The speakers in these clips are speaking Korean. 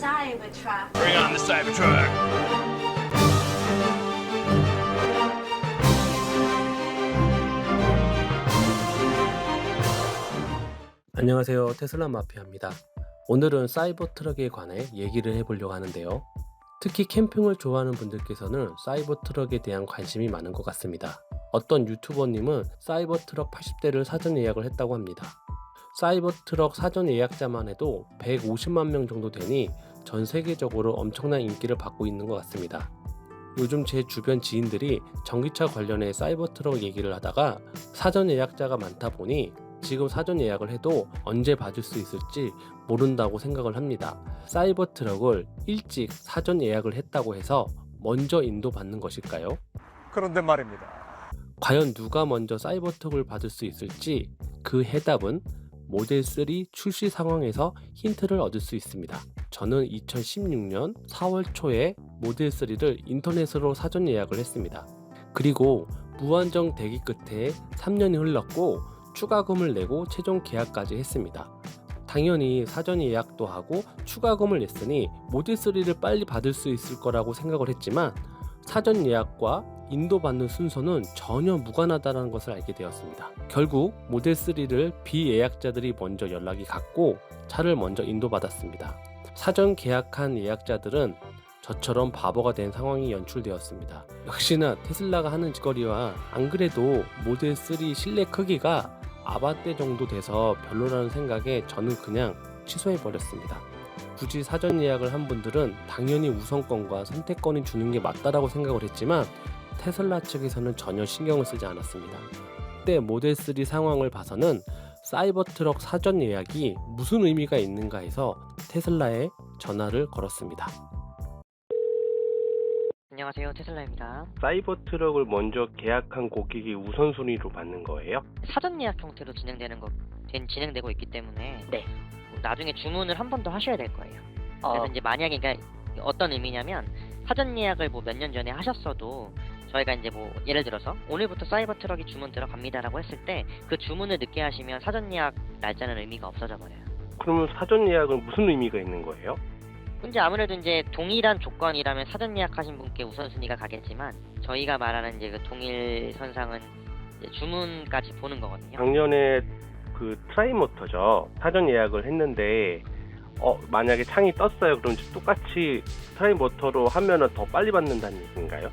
Cybertruck. Bring on the Cybertruck. 안녕하세요. 테슬라 마피아입니다. 오늘은 사이버 트럭에 관해 얘기를 해보려고 하는데요. 특히 캠핑을 좋아하는 분들께서는 사이버 트럭에 대한 관심이 많은 것 같습니다. 어떤 유튜버님은 사이버 트럭 80대를 사전 예약을 했다고 합니다. 사이버 트럭 사전 예약자만 해도 150만 명 정도 되니 전 세계적으로 엄청난 인기를 받고 있는 것 같습니다. 요즘 제 주변 지인들이 전기차 관련해 사이버 트럭 얘기를 하다가 사전 예약자가 많다 보니 지금 사전 예약을 해도 언제 받을 수 있을지 모른다고 생각을 합니다. 사이버 트럭을 일찍 사전 예약을 했다고 해서 먼저 인도받는 것일까요? 그런데 말입니다. 과연 누가 먼저 사이버 트럭을 받을 수 있을지 그 해답은 모델 3 출시 상황에서 힌트를 얻을 수 있습니다. 저는 2016년 4월 초에 모델 3를 인터넷으로 사전 예약을 했습니다. 그리고 무한정 대기 끝에 3년이 흘렀고 추가금을 내고 최종 계약까지 했습니다. 당연히 사전 예약도 하고 추가금을 냈으니 모델 3를 빨리 받을 수 있을 거라고 생각을 했지만 사전 예약과 인도받는 순서는 전혀 무관하다는 것을 알게 되었습니다. 결국 모델 3를 비예약자들이 먼저 연락이 갔고 차를 먼저 인도받았습니다. 사전 계약한 예약자들은 저처럼 바보가 된 상황이 연출되었습니다. 역시나 테슬라가 하는 짓거리와 안 그래도 모델 3 실내 크기가 아바떼 정도 돼서 별로라는 생각에 저는 그냥 취소해버렸습니다. 굳이 사전 예약을 한 분들은 당연히 우선권과 선택권을 주는 게 맞다라고 생각을 했지만 테슬라 측에서는 전혀 신경을 쓰지 않았습니다. 그때 모델 3 상황을 봐서는 사이버 트럭 사전 예약이 무슨 의미가 있는가 해서 테슬라에 전화를 걸었습니다. 안녕하세요, 테슬라입니다. 사이버 트럭을 먼저 계약한 고객이 우선순위로 받는 거예요? 사전 예약 형태로 진행되고 있기 때문에 네. 나중에 주문을 한 번 더 하셔야 될 거예요. 그래서 이제 만약에 그러니까 어떤 의미냐면 사전 예약을 뭐 몇 년 전에 하셨어도 저희가 이제 뭐 예를 들어서 오늘부터 사이버 트럭이 주문 들어갑니다라고 했을 때 그 주문을 늦게 하시면 사전 예약 날짜는 의미가 없어져 버려요. 그러면 사전 예약은 무슨 의미가 있는 거예요? 이제 아무래도 이제 동일한 조건이라면 사전 예약하신 분께 우선순위가 가겠지만 저희가 말하는 이제 그 동일 선상은 이제 주문까지 보는 거거든요. 작년에 그 트라이모터죠. 사전 예약을 했는데 만약에 창이 떴어요. 그럼 똑같이 트라이모터로 하면은 더 빨리 받는다는 얘기인가요?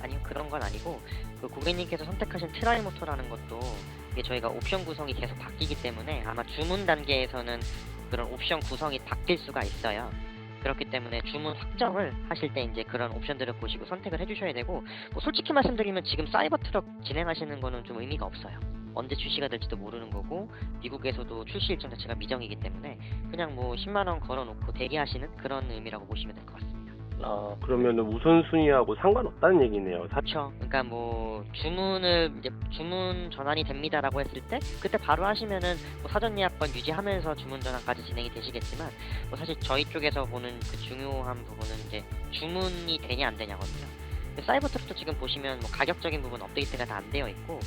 아니요, 그런 건 아니고 그 고객님께서 선택하신 트라이모터라는 것도 이게 저희가 옵션 구성이 계속 바뀌기 때문에 아마 주문 단계에서는 그런 옵션 구성이 바뀔 수가 있어요. 그렇기 때문에 주문 확정을 하실 때 이제 그런 옵션들을 보시고 선택을 해주셔야 되고 뭐 솔직히 말씀드리면 지금 사이버 트럭 진행하시는 거는 좀 의미가 없어요. 언제 출시가 될지도 모르는 거고 미국에서도 출시 일정 자체가 미정이기 때문에 그냥 뭐 10만 원 걸어놓고 대기하시는 그런 의미라고 보시면 될 것 같습니다. 그러면 우선순위하고 상관없다는 얘기네요. 그렇죠. 그러니까 뭐 주문 전환이 됩니다라고 했을 때 그때 바로 하시면은 뭐 사전 예약권 유지하면서 주문 전환까지 진행이 되시겠지만 뭐 사실 저희 쪽에서 보는 그 중요한 부분은 이제 주문이 되냐 안 되냐거든요. 사이버 트럭도 지금 보시면 뭐 가격적인 부분 업데이트가 다 안 되어 있고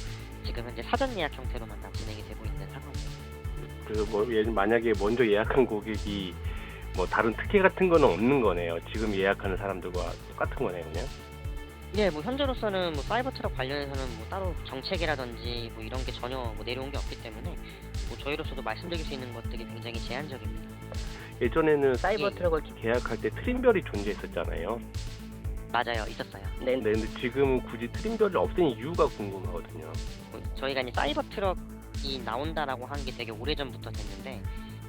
지금 현재 사전 예약 형태로만 다 진행이 되고 있는 상황이에요. 만약에 먼저 예약한 고객이 뭐 다른 특혜 같은 거는 없는 거네요. 지금 예약하는 사람들과 똑같은 거네요, 그냥. 네, 뭐 현재로서는 뭐 사이버 트럭 관련해서는 뭐 따로 정책이라든지 뭐 이런 게 전혀 뭐 내려온 게 없기 때문에 뭐 저희로서도 말씀드릴 수 있는 것들이 굉장히 제한적입니다. 예전에는 사이버 예. 트럭을 계약할 때 트림별이 존재했었잖아요. 맞아요, 있었어요. 네. 근데 지금 굳이 트림별을 없앤 이유가 궁금하거든요. 뭐 저희가 이제 사이버 트럭이 나온다라고 하는 게 되게 오래전부터 됐는데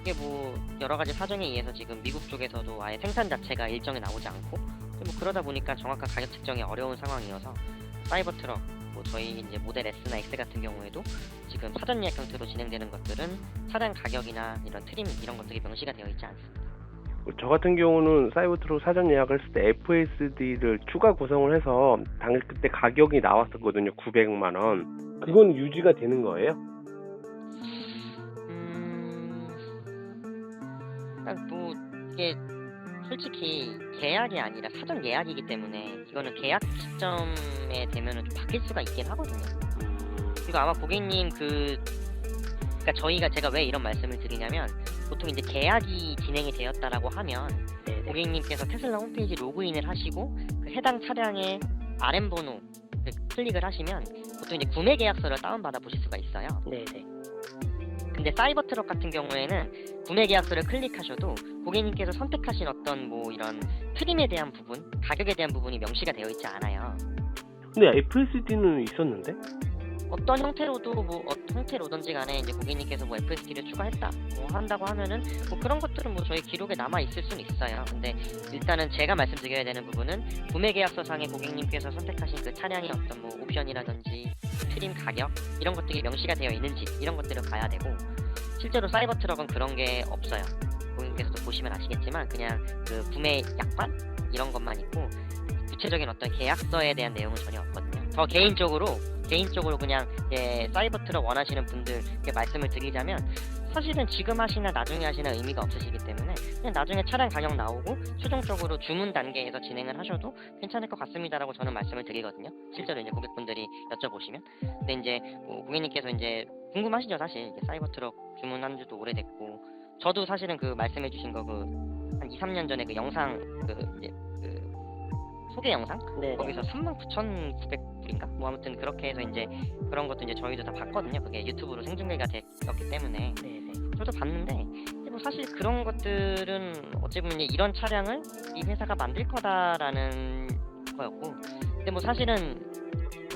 이게 뭐 여러 가지 사정에 의해서 지금 미국 쪽에서도 아예 생산 자체가 일정에 나오지 않고 뭐 그러다 보니까 정확한 가격 책정이 어려운 상황이어서 사이버 트럭 뭐 저희 이제 모델 S나 X 같은 경우에도 지금 사전 예약 형태로 진행되는 것들은 차량 가격이나 이런 트림 이런 것들이 명시가 되어 있지 않습니다. 저 같은 경우는 사이버 트럭 사전 예약을 했을 때 FSD를 추가 구성을 해서 당일 그때 가격이 나왔었거든요. 900만 원. 그건 유지가 되는 거예요? 뭐 이게 솔직히 계약이 아니라 사전 예약이기 때문에 이거는 계약 시점에 되면은 좀 바뀔 수가 있긴 하거든요. 그리고 아마 고객님 그러니까 제가 왜 이런 말씀을 드리냐면 보통 이제 계약이 진행이 되었다라고 하면 네네. 고객님께서 테슬라 홈페이지 로그인을 하시고 그 해당 차량의 RM 번호 클릭을 하시면 보통 이제 구매 계약서를 다운받아 보실 수가 있어요. 네네. 근데 사이버 트럭 같은 경우에는 구매 계약서를 클릭하셔도 고객님께서 선택하신 어떤 뭐 이런 트림에 대한 부분, 가격에 대한 부분이 명시가 되어 있지 않아요. 근데 FSD는 있었는데? 어떤 형태로도 뭐 어떤 형태로든지 간에 이제 고객님께서 뭐 FSD를 추가했다 뭐 한다고 하면은 뭐 그런 것들은 뭐 저희 기록에 남아 있을 수는 있어요. 근데 일단은 제가 말씀드려야 되는 부분은 구매 계약서상에 고객님께서 선택하신 그 차량의 어떤 뭐 옵션이라든지 트림 가격 이런 것들이 명시가 되어 있는지 이런 것들을 봐야 되고, 실제로 사이버 트럭은 그런 게 없어요. 고객님께서도 보시면 아시겠지만 그냥 그 구매 약관 이런 것만 있고 구체적인 어떤 계약서에 대한 내용은 전혀 없거든요. 더 개인적으로 그냥 사이버 트럭 원하시는 분들께 말씀을 드리자면, 사실은 지금 하시나 나중에 하시나 의미가 없으시기 때문에 그냥 나중에 차량 가격 나오고 최종적으로 주문 단계에서 진행을 하셔도 괜찮을 것 같습니다라고 저는 말씀을 드리거든요. 실제로 이제 고객분들이 여쭤보시면. 근데 이제 뭐 고객님께서 이제 궁금하시죠, 사실. 이제 사이버 트럭 주문한 지도 오래됐고, 저도 사실은 그 말씀해주신 거 한 2, 3년 전에 그 영상 이제 소개 영상 네네. 거기서 39,900불인가? 뭐 아무튼 그렇게 해서 이제 그런 것도 이제 저희도 다 봤거든요. 그게 유튜브로 생중계가 됐기 때문에. 네네. 저도 봤는데 근데 뭐 사실 그런 것들은 어찌 보면 이런 차량을 이 회사가 만들 거다라는 거였고, 근데 뭐 사실은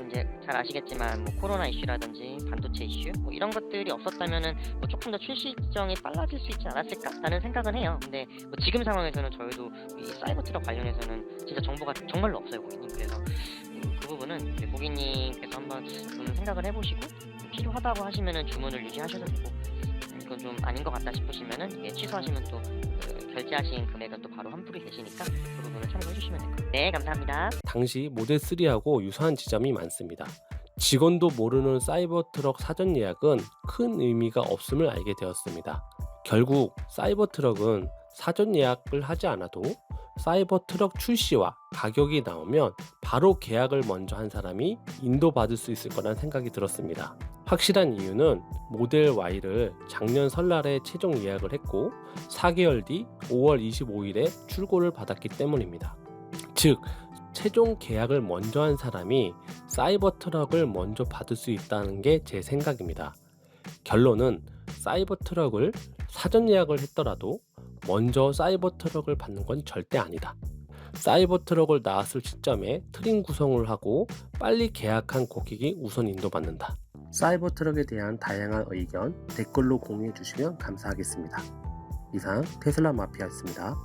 이제 잘 아시겠지만 뭐 코로나 이슈라든지 반도체 이슈 뭐 이런 것들이 없었다면은 뭐 조금 더 출시 일정이 빨라질 수 있지 않았을까라는 생각은 해요. 근데 뭐 지금 상황에서는 저희도 이 사이버 트럭 관련해서는 진짜 정보가 정말로 없어요, 고객님. 그래서 그 부분은 이제 고객님께서 한번 좀 생각을 해보시고 필요하다고 하시면은 주문을 유지하셔도 되고, 이건 좀 아닌 것 같다 싶으시면은 취소하시면 또 결제하신 금액은 또 바로 환불이 되시니까 그 부분을 참고해 주시면 될 것 같아요. 네, 감사합니다. 당시 모델 3하고 유사한 지점이 많습니다. 직원도 모르는 사이버 트럭 사전 예약은 큰 의미가 없음을 알게 되었습니다. 결국 사이버 트럭은 사전 예약을 하지 않아도 사이버 트럭 출시와 가격이 나오면 바로 계약을 먼저 한 사람이 인도받을 수 있을 거란 생각이 들었습니다. 확실한 이유는 모델 Y를 작년 설날에 최종 예약을 했고 4개월 뒤 5월 25일에 출고를 받았기 때문입니다. 즉, 최종 계약을 먼저 한 사람이 사이버 트럭을 먼저 받을 수 있다는 게 제 생각입니다. 결론은 사이버 트럭을 사전 예약을 했더라도 먼저 사이버 트럭을 받는 건 절대 아니다. 사이버 트럭을 나왔을 시점에 트림 구성을 하고 빨리 계약한 고객이 우선 인도받는다. 사이버 트럭에 대한 다양한 의견 댓글로 공유해 주시면 감사하겠습니다. 이상 테슬라 마피아였습니다.